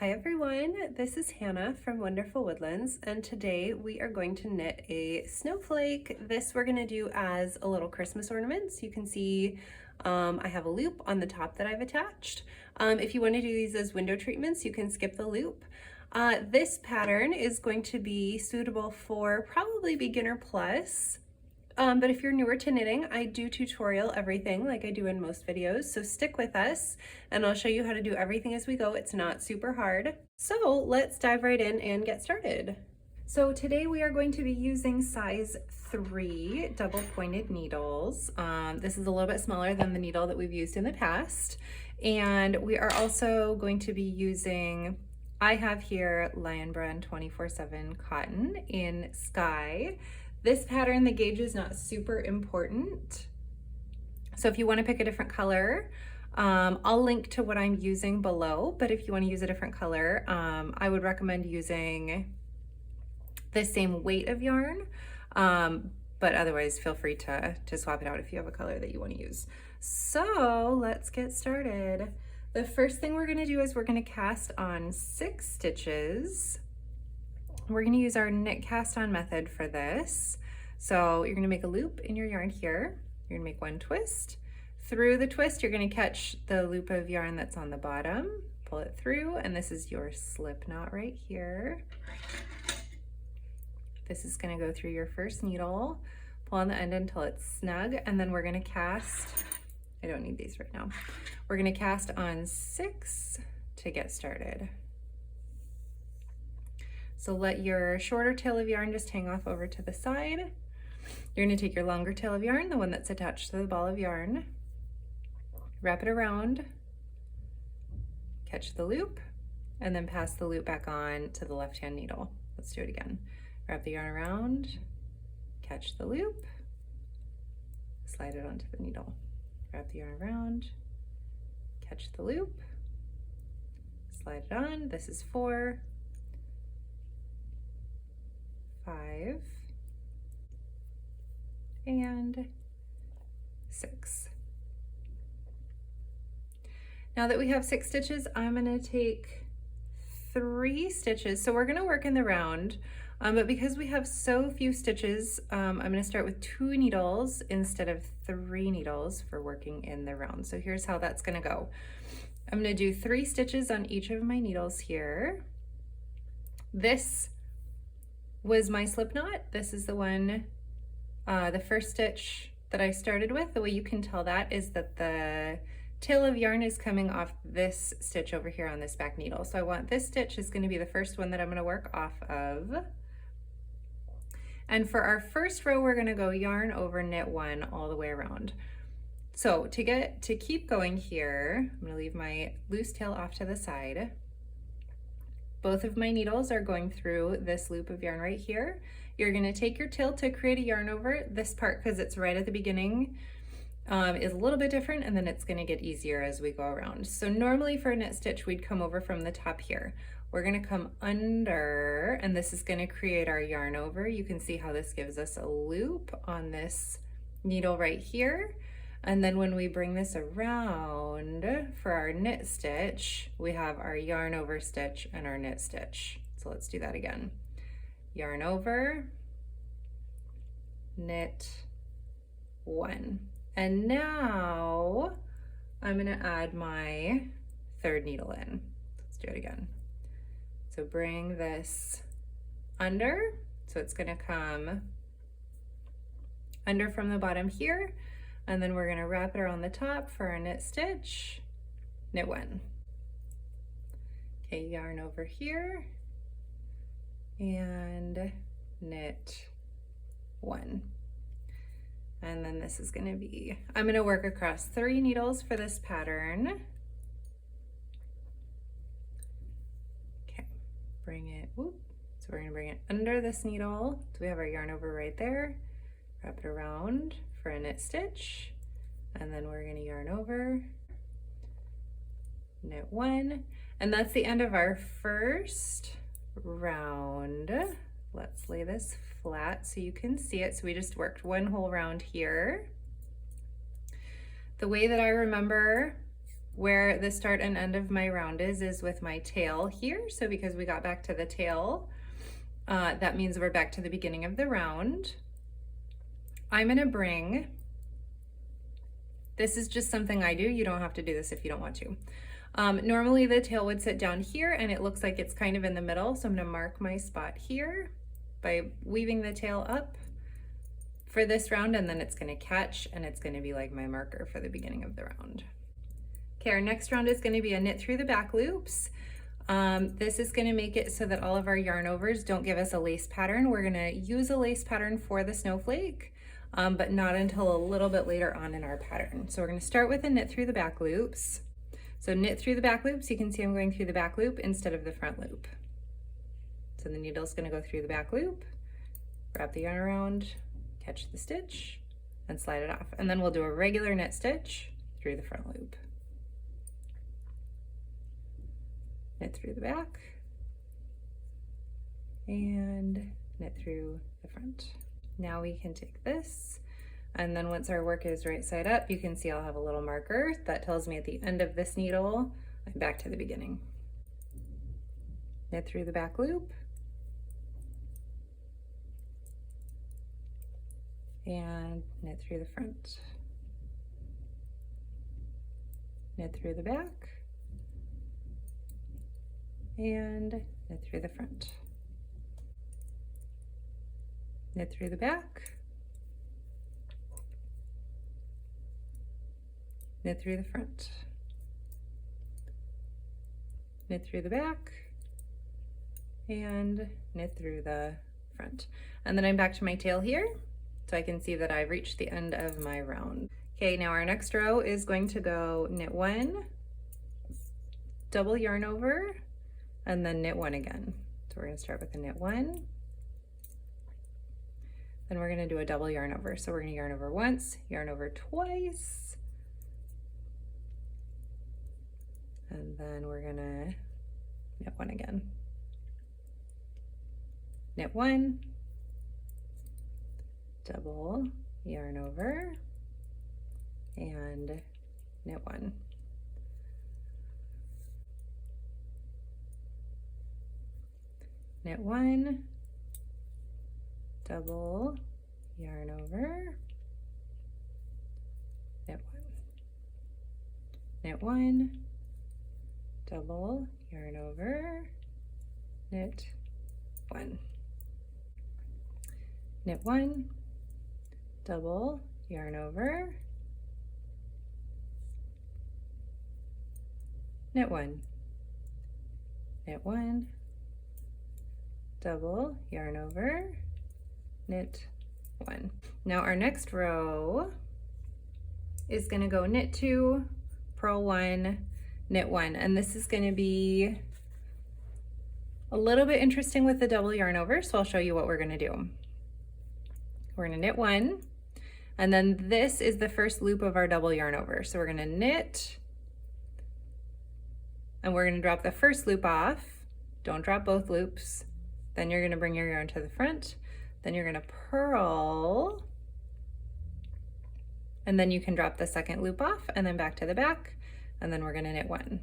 Hi everyone, this is Hannah from Wonderful Woodlands, and today we are going to knit a snowflake. This we're going to do as a little Christmas ornament. So you can see I have a loop on the top that I've attached. If you want to do these as window treatments, you can skip the loop. This pattern is going to be suitable for probably beginner plus. But if you're newer to knitting, I do tutorial everything like I do in most videos, so stick with us and I'll show you how to do everything as we go. It's not super hard. So let's dive right in and get started. So today we are going to be using size 3 double pointed needles. This is a little bit smaller than the needle that we've used in the past. And we are also going to be using, I have here Lion Brand 24/7 cotton in Sky. This pattern, the gauge is not super important. So if you want to pick a different color, I'll link to what I'm using below, but if you want to use a different color, I would recommend using the same weight of yarn, but otherwise feel free to swap it out if you have a color that you want to use. So let's get started. The first thing we're going to do is we're going to cast on 6 stitches. We're going to use our knit cast on method for this. So you're going to make a loop in your yarn here. You're going to make one twist. Through the twist, you're going to catch the loop of yarn that's on the bottom, pull it through, and this is your slip knot right here. This is going to go through your first needle, pull on the end until it's snug, and then we're going to cast, I don't need these right now. We're going to cast on 6 to get started. So let your shorter tail of yarn just hang off over to the side. You're going to take your longer tail of yarn, the one that's attached to the ball of yarn, wrap it around, catch the loop, and then pass the loop back on to the left-hand needle. Let's do it again. Wrap the yarn around, catch the loop, slide it onto the needle. Wrap the yarn around, catch the loop, slide it on. This is 4, 5, and 6. Now that we have 6 stitches, I'm going to take 3 stitches. So we're going to work in the round, but because we have so few stitches, I'm going to start with 2 needles instead of 3 needles for working in the round. So here's how that's going to go. I'm going to do 3 stitches on each of my needles here. This was my slip knot. This is the one, the first stitch that I started with. The way you can tell that is that the tail of yarn is coming off this stitch over here on this back needle. So I want this stitch is going to be the first one that I'm going to work off of. And for our first row, we're going to go yarn over, knit 1 all the way around. So to keep going here, I'm going to leave my loose tail off to the side. Both of my needles are going through this loop of yarn right here. You're going to take your tail to create a yarn over. This part, because it's right at the beginning, is a little bit different, and then it's going to get easier as we go around. So normally for a knit stitch, we'd come over from the top here. We're going to come under, and this is going to create our yarn over. You can see how this gives us a loop on this needle right here. And then when we bring this around for our knit stitch, we have our yarn over stitch and our knit stitch. So let's do that again. Yarn over, knit 1. And now I'm going to add my 3rd needle in. Let's do it again. So bring this under. So it's going to come under from the bottom here. And then we're going to wrap it around the top for our knit stitch, knit 1. Okay, yarn over here and knit 1. And then this is going to be, I'm going to work across 3 needles for this pattern. Okay, bring it, whoop. So we're going to bring it under this needle. So we have our yarn over right there. Wrap it around for a knit stitch, and then we're going to yarn over, knit 1, and that's the end of our first round. Let's lay this flat so you can see it. So we just worked 1 whole round here. The way that I remember Where the start and end of my round is with my tail here. So because we got back to the tail, that means we're back to the beginning of the round. I'm gonna bring, this is just something I do. You don't have to do this if you don't want to. Normally the tail would sit down here and it looks like it's kind of in the middle. So I'm gonna mark my spot here by weaving the tail up for this round, and then it's gonna catch and it's gonna be like my marker for the beginning of the round. Okay, our next round is gonna be a knit through the back loops. This is gonna make it so that all of our yarn overs don't give us a lace pattern. We're gonna use a lace pattern for the snowflake, but not until a little bit later on in our pattern. So we're gonna start with a knit through the back loops. So knit through the back loops, you can see I'm going through the back loop instead of the front loop. So the needle's gonna go through the back loop, wrap the yarn around, catch the stitch, and slide it off. And then we'll do a regular knit stitch through the front loop. Knit through the back, and knit through the front. Now we can take this, and then once our work is right side up, you can see I'll have a little marker that tells me at the end of this needle, I'm back to the beginning. Knit through the back loop, and knit through the front. Knit through the back, and knit through the front. Knit through the back, knit through the front, knit through the back, and knit through the front. And then I'm back to my tail here, so I can see that I've reached the end of my round. Okay, now our next row is going to go knit one, double yarn over, and then knit one again. So we're gonna start with a knit one, then we're gonna do a double yarn over. So we're gonna yarn over once, yarn over twice, and then we're gonna knit one again. Knit one, double yarn over, and knit one. Knit one, double yarn over, knit one. Knit one, double yarn over, knit one. Knit one, double yarn over, knit one. Knit one, double yarn over, knit one. Now our next row is going to go knit two, purl one, knit one, and this is going to be a little bit interesting with the double yarn over, so I'll show you what we're going to do. We're going to knit one, and then this is the first loop of our double yarn over. So we're going to knit, and we're going to drop the first loop off. Don't drop both loops. Then you're going to bring your yarn to the front, then you're going to purl, and then you can drop the second loop off and then back to the back, and then we're going to knit one.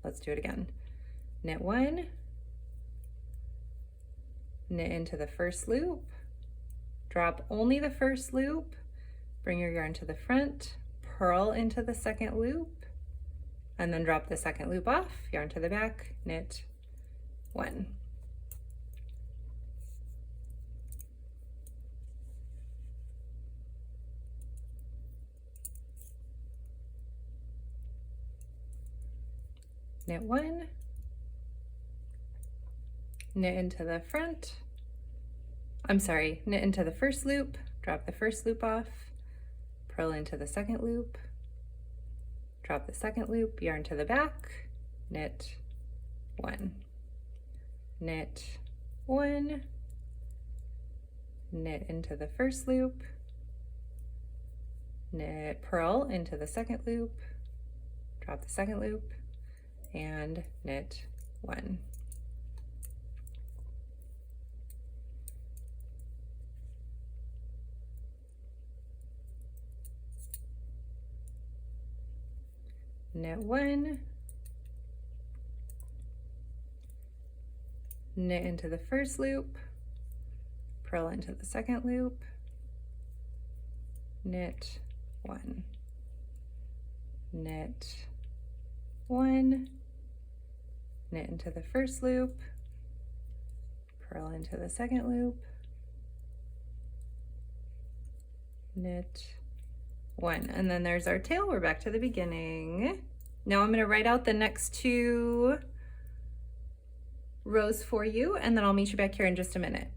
Let's do it again. Knit one, knit into the first loop, drop only the first loop, bring your yarn to the front, purl into the second loop, and then drop the second loop off, yarn to the back, knit one. Knit one, knit into the front, knit into the first loop, drop the first loop off, purl into the second loop, drop the second loop, yarn to the back, knit one. Knit one, knit into the first loop, knit, purl into the second loop, drop the second loop, and knit one. knit 1, knit into the first loop, purl into the second loop, knit 1, knit 1, knit into the first loop, purl into the second loop, knit 1, and then there's our tail. We're back to the beginning. Now I'm going to write out the next 2 rows for you, and then I'll meet you back here in just a minute.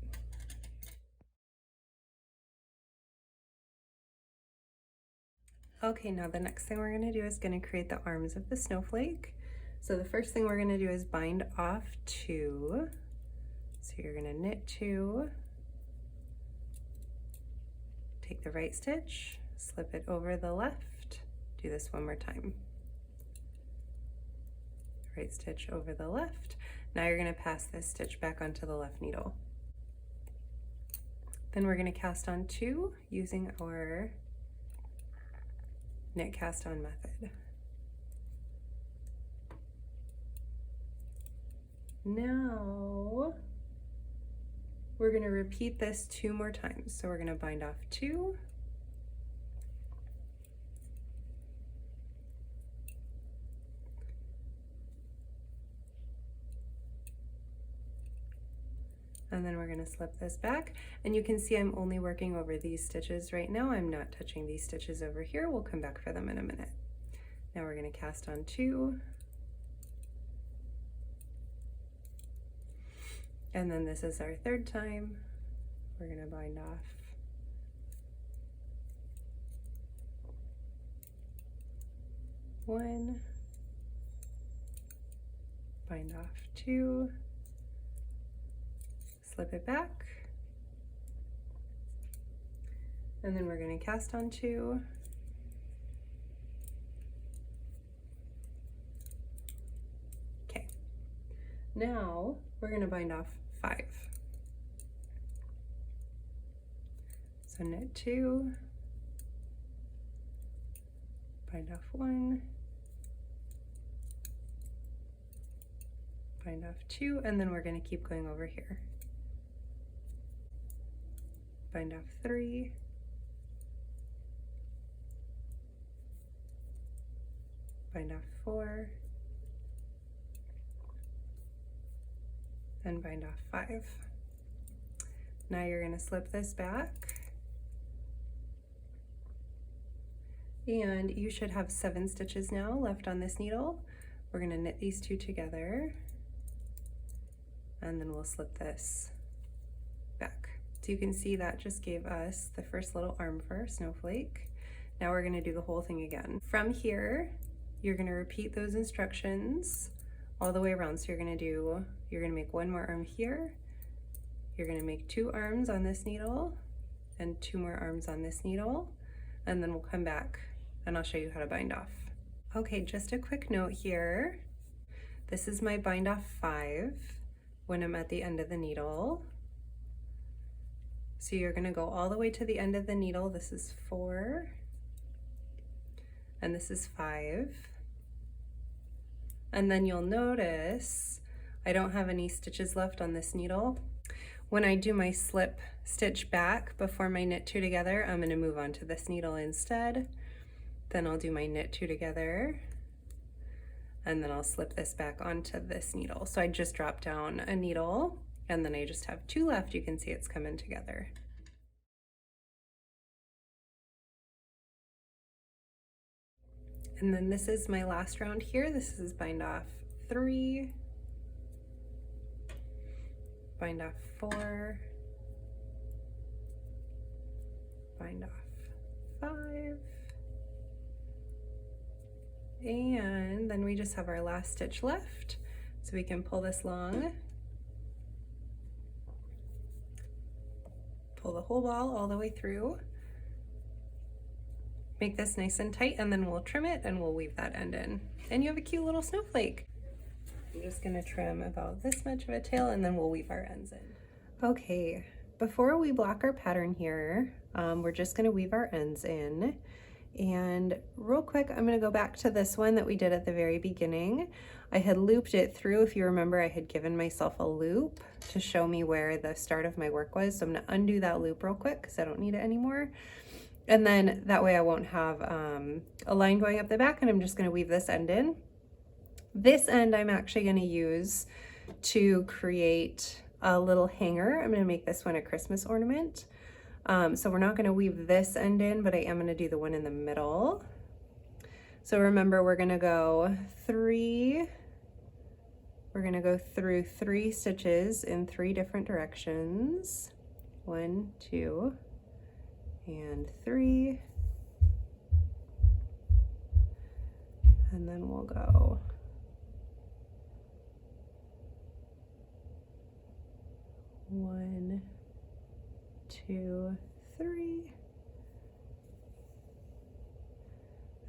Okay, now the next thing we're going to do is going to create the arms of the snowflake. So the first thing we're going to do is bind off 2. So you're going to knit 2, take the right stitch, slip it over the left, do this one more time. Right stitch over the left. Now you're going to pass this stitch back onto the left needle. Then we're going to cast on 2 using our knit cast on method. Now we're going to repeat this 2 more times. So we're going to bind off 2, and then we're going to slip this back, and you can see I'm only working over these stitches right now. I'm not touching these stitches over here. We'll come back for them in a minute. Now we're going to cast on 2, and then this is our 3rd time. We're going to bind off 1, bind off 2, slip it back, and then we're going to cast on 2, okay. Now we're going to bind off 5. So knit 2, bind off 1, bind off 2, and then we're going to keep going over here. Bind off 3, bind off 4, and bind off 5. Now you're going to slip this back, and you should have 7 stitches now left on this needle. We're going to knit these 2 together, and then we'll slip this back. So you can see that just gave us the first little arm for our snowflake. Now we're going to do the whole thing again. From here, you're going to repeat those instructions all the way around. So you're going to make 1 more arm here. You're going to make 2 arms on this needle and 2 more arms on this needle, and then we'll come back and I'll show you how to bind off. Okay, just a quick note here. This is my bind off 5 when I'm at the end of the needle. So you're going to go all the way to the end of the needle. This is 4, and this is 5. And then you'll notice I don't have any stitches left on this needle. When I do my slip stitch back before my knit 2 together, I'm going to move on to this needle instead. Then I'll do my knit 2 together, and then I'll slip this back onto this needle. So I just dropped down a needle, and then I just have 2 left. You can see it's coming together. And then this is my last round here. This is bind off 3, bind off 4, bind off 5, and then we just have our last stitch left. So we can pull this long, pull the whole ball all the way through, make this nice and tight, and then we'll trim it and we'll weave that end in. And you have a cute little snowflake. I'm just gonna trim about this much of a tail, and then we'll weave our ends in. Okay, before we block our pattern here, we're just gonna weave our ends in. And real quick, I'm gonna go back to this one that we did at the very beginning. I had looped it through. If you remember, I had given myself a loop to show me where the start of my work was. So I'm gonna undo that loop real quick because I don't need it anymore. And then that way I won't have a line going up the back, and I'm just gonna weave this end in. This end I'm actually gonna use to create a little hanger. I'm gonna make this one a Christmas ornament. So we're not gonna weave this end in, but I am gonna do the one in the middle. So remember, we're gonna go through 3 stitches in 3 different directions. 1, 2, and 3. And then we'll go 1, 2, 3.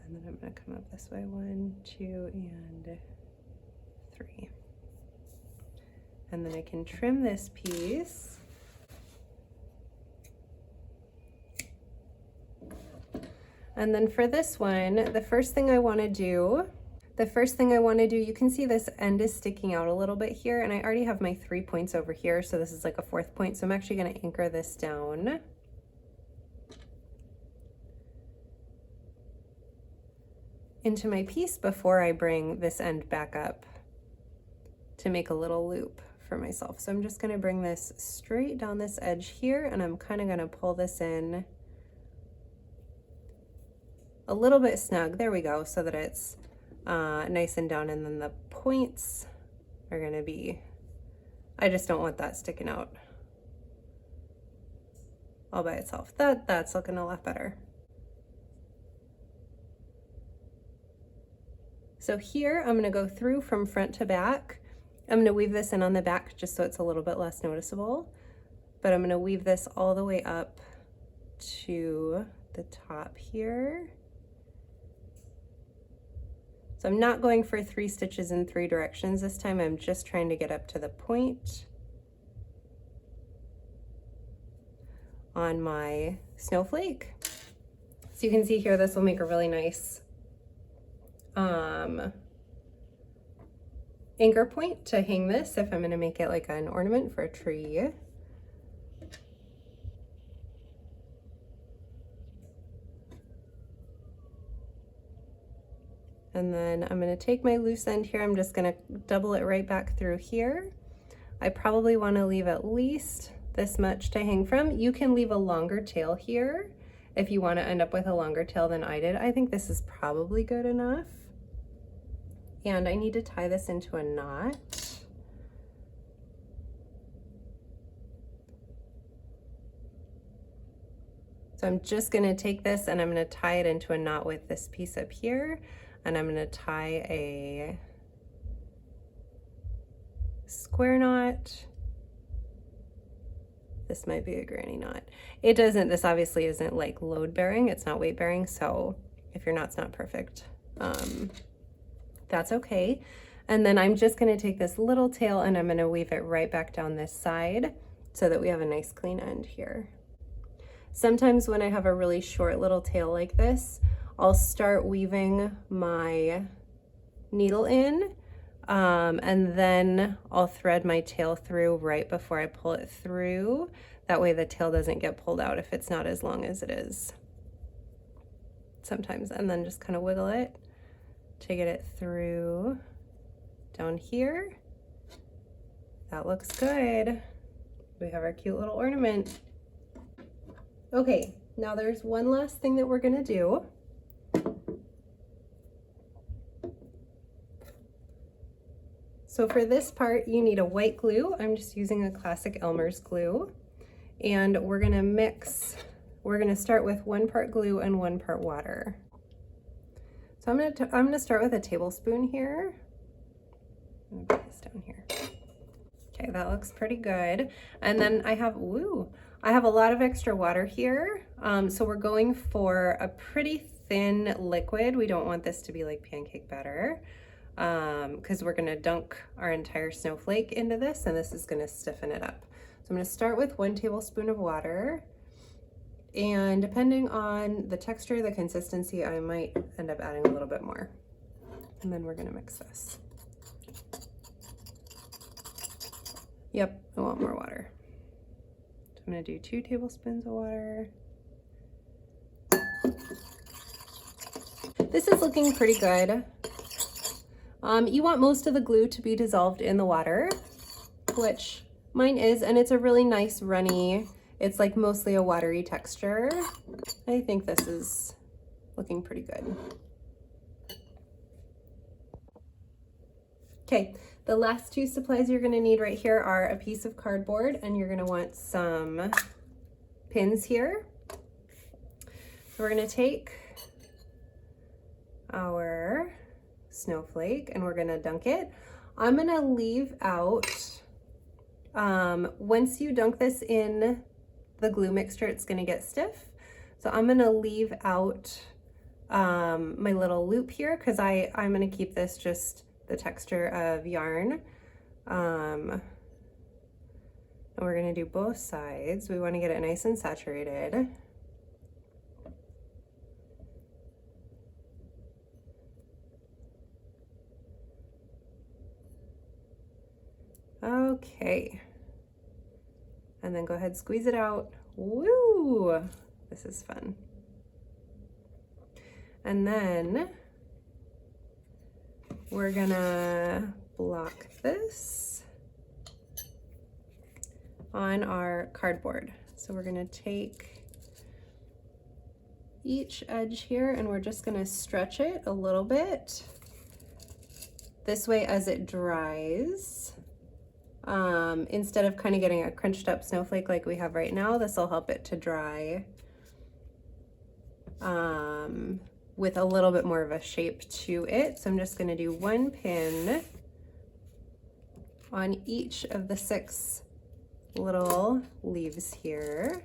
And then I'm going to come up this way, 1, 2, and 3. And then I can trim this piece. And then for this one, the first thing I want to do, you can see this end is sticking out a little bit here, and I already have my 3 points over here, so this is like a 4th point. So I'm actually going to anchor this down. Into my piece before I bring this end back up to make a little loop for myself. So I'm just going to bring this straight down this edge here, and I'm kind of going to pull this in a little bit snug. There we go, so that it's nice and down, and then the points are going to be, I just don't want that sticking out all by itself. That's looking a lot better. So here I'm going to go through from front to back. I'm going to weave this in on the back just so it's a little bit less noticeable, but I'm going to weave this all the way up to the top here. So I'm not going for 3 stitches in 3 directions this time. I'm just trying to get up to the point on my snowflake. So you can see here, this will make a really nice anchor point to hang this if I'm going to make it like an ornament for a tree. And then I'm going to take my loose end here. I'm just going to double it right back through here. I probably want to leave at least this much to hang from. You can leave a longer tail here if you want to end up with a longer tail than I did. I think this is probably good enough. And I need to tie this into a knot. So I'm just going to take this and I'm going to tie it into a knot with this piece up here. And I'm going to tie a square knot. This might be a granny knot. This obviously isn't like load bearing. It's not weight bearing. So if your knot's not perfect, that's okay. And then I'm just going to take this little tail and I'm going to weave it right back down this side so that we have a nice clean end here. Sometimes when I have a really short little tail like this, I'll start weaving my needle in and then I'll thread my tail through right before I pull it through. That way the tail doesn't get pulled out if it's not as long as it is sometimes. And then just kind of wiggle it to get it through down here. That looks good. We have our cute little ornament. Okay, now there's one last thing that we're gonna do. So for this part, you need a white glue. I'm just using a classic Elmer's glue. And we're gonna start with 1 part glue and 1 part water. So I'm gonna start with a tablespoon here. I'm gonna put this down here. Okay, that looks pretty good. And then I have a lot of extra water here. So we're going for a pretty thin liquid. We don't want this to be like pancake batter because we're gonna dunk our entire snowflake into this and this is gonna stiffen it up. So I'm gonna start with 1 tablespoon of water. and depending on the texture, the consistency, I might end up adding a little bit more. And then we're gonna mix this. Yep, I want more water. So I'm gonna do 2 tablespoons of water. This is looking pretty good. You want most of the glue to be dissolved in the water, which mine is, and it's a really nice runny, it's like mostly a watery texture. I think this is looking pretty good. Okay, the last 2 supplies you're gonna need right here are a piece of cardboard, and you're gonna want some pins here. So we're gonna take our snowflake and we're gonna dunk it. I'm gonna leave out, once you dunk this in the glue mixture, it's gonna get stiff. So I'm gonna leave out my little loop here because I'm gonna keep this just the texture of yarn. And we're gonna do both sides. We wanna get it nice and saturated. Okay. And then go ahead, squeeze it out. Woo! This is fun. And then we're gonna block this on our cardboard. So we're gonna take each edge here and we're just gonna stretch it a little bit. This way, as it dries, instead of kind of getting a crunched up snowflake like we have right now, this will help it to dry with a little bit more of a shape to it. So I'm just going to do 1 pin on each of the 6 little leaves here.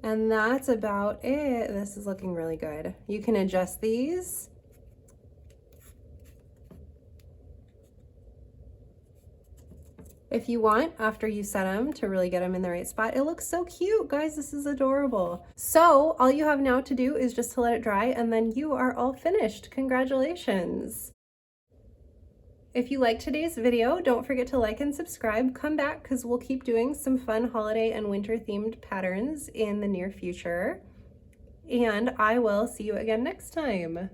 And that's about it. This is looking really good. You can adjust these. If you want, after you set them to really get them in the right spot. It looks so cute, guys. This is adorable. So all you have now to do is just to let it dry and then you are all finished. Congratulations. If you liked today's video, don't forget to like and subscribe. Come back because we'll keep doing some fun holiday and winter themed patterns in the near future. And I will see you again next time.